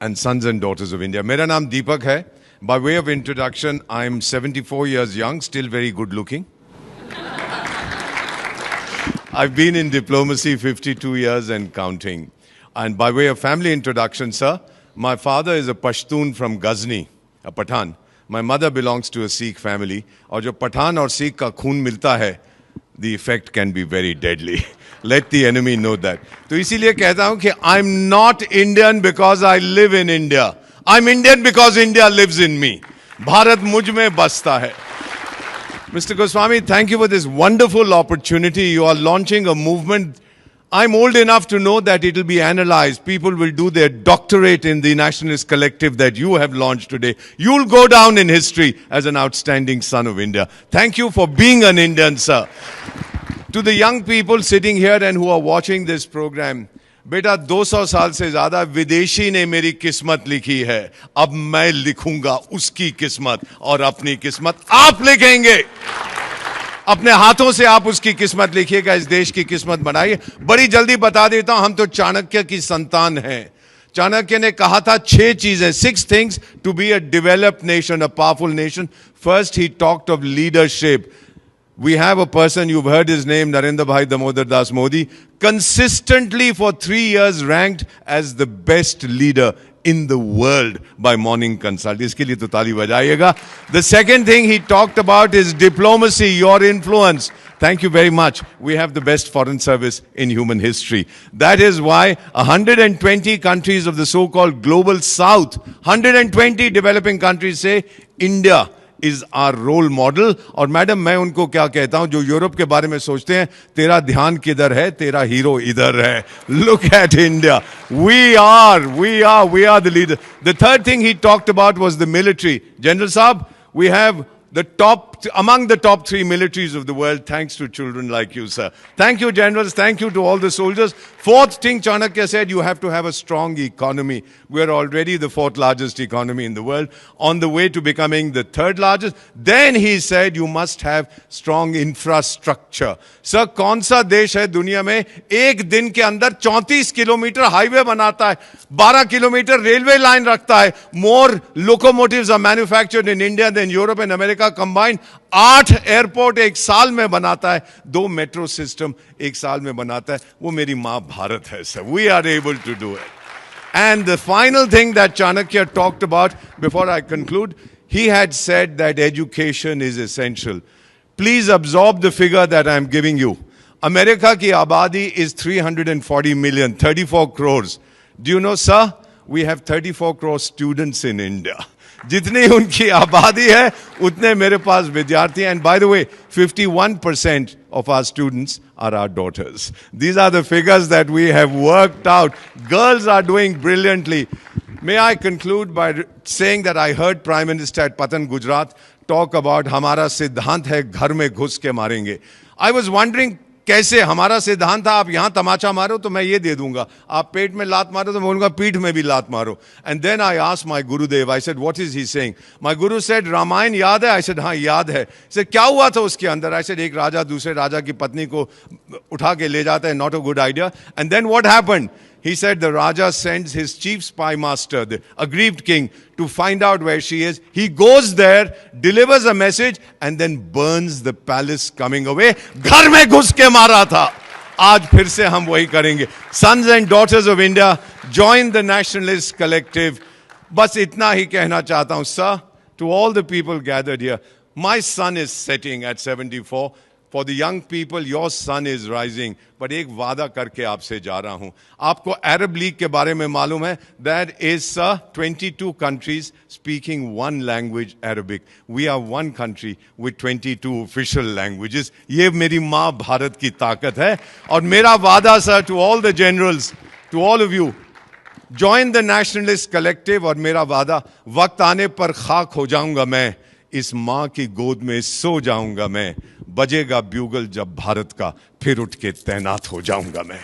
and sons and daughters of India. मेरा नाम दीपक है. By way of introduction, I'm 74 years young, still very good looking. I've been in diplomacy 52 years and counting. And by way of family introduction, sir, my father is a Pashtun from Ghazni, a Pathan. My mother belongs to a Sikh family. और जो पठान और Sikh का खून मिलता है, the effect can be very deadly. Let the enemy know that. तो इसीलिए कहता हूँ कि I'm not Indian because I live in India. I'm Indian because India lives in me. Bharat मुझ में बसता है. Mr. Goswami, thank you for this wonderful opportunity. You are launching a movement. I'm old enough to know that it will be analyzed. People will do their doctorate in the nationalist collective that you have launched today. You'll go down in history as an outstanding son of India. Thank you for being an Indian, sir. To the young people sitting here and who are watching this program, बेटा 200 साल से ज्यादा विदेशी ने मेरी किस्मत लिखी है. अब मैं लिखूंगा उसकी किस्मत और अपनी किस्मत आप लिखेंगे. अपने हाथों से आप उसकी किस्मत लिखिएगा, इस देश की किस्मत बनाइए. बड़ी जल्दी बता देता हूं, हम तो चाणक्य की संतान हैं. चाणक्य ने कहा था 6 चीजें, 6 things to be a developed nation, a powerful nation. First, he talked of leadership. We have a person, you've heard his name, Narendra Bhai Damodar Das Modi, consistently for 3 years ranked as the best leader in the world by Morning Consult. इसके लिए तो ताली बजाइएगा. The second thing he talked about is diplomacy, your influence. Thank you very much. We have the best foreign service in human history. That is why 120 countries of the so-called global south, 120 developing countries say India is our role model. और madam मैं उनको क्या कहता हूं जो Europe के बारे में सोचते हैं, तेरा ध्यान किधर है, तेरा हीरो इधर है. Look at India. We are the leader. The third thing he talked about was the military. General Saab, we have among the top 3 militaries of the world, thanks to children like you, sir. Thank you, generals. Thank you to all the soldiers. Fourth thing Chanakya said, you have to have a strong economy. We are already the 4th largest economy in the world, on the way to becoming the 3rd largest. Then he said, you must have strong infrastructure. Sir, कौन सा देश है दुनिया में एक दिन के अंदर 34 किलोमीटर हाईवे बनाता है, 12 किलोमीटर रेलवे लाइन रखता है? More locomotives are manufactured in India than Europe and America combined. 8 airport एक साल में बनाता है, 2 मेट्रो सिस्टम एक साल में बनाता है. वो मेरी माँ भारत है, sir. We are able to do it. And the final thing that Chanakya talked about, before I conclude, he had said that education is essential. Please absorb the figure that I am giving you. America की आबादी is 340 million, 34 crores. Do you know, sir, we have 34 crore students in India. जितनी उनकी आबादी है उतने मेरे पास विद्यार्थी हैं. And by the way, 51% of our students are our daughters. These are the figures that we have worked out. Girls are doing brilliantly. May I conclude by saying that I heard Prime Minister at Patan, Gujarat talk about हमारा सिद्धांत है घर में घुस के मारेंगे. I was wondering कैसे हमारा सिद्धांत था, आप यहां तमाचा मारो तो मैं ये दे दूंगा, आप पेट में लात मारो तो मैं बोलूंगा पीठ में भी लात मारो. And then I asked my Gurudev, I said, what is he saying? My Guru said, Ramayan याद है? I said, हाँ याद है. He said, क्या हुआ था उसके अंदर? I said, एक राजा दूसरे राजा की पत्नी को उठा के ले जाता है, not a good idea. And then what happened? He said the Raja sends his chief spy master, the aggrieved king, to find out where she is. He goes there, delivers a message, and then burns the palace coming away. घर में घुस के मारा था. आज फिर से हम वही करेंगे. Sons and daughters of India, join the nationalist collective. बस इतना ही कहना चाहता हूं, sir, to all the people gathered here. My sun is setting at 74. For the young people, your sun is rising. But एक वादा करके आपसे जा रहा हूं. आपको Arab League के बारे में मालूम है? That is, sir, 22 countries speaking one language, Arabic. We are one country with 22 official languages. ये मेरी माँ भारत की ताकत है. और मेरा वादा, sir, to all the generals, to all of you, join the nationalist collective. और मेरा वादा, वक्त आने पर खाक हो जाऊंगा मैं, इस माँ की गोद में सो जाऊंगा मैं. बजेगा ब्यूगल जब भारत का, फिर उठ के तैनात हो जाऊंगा मैं.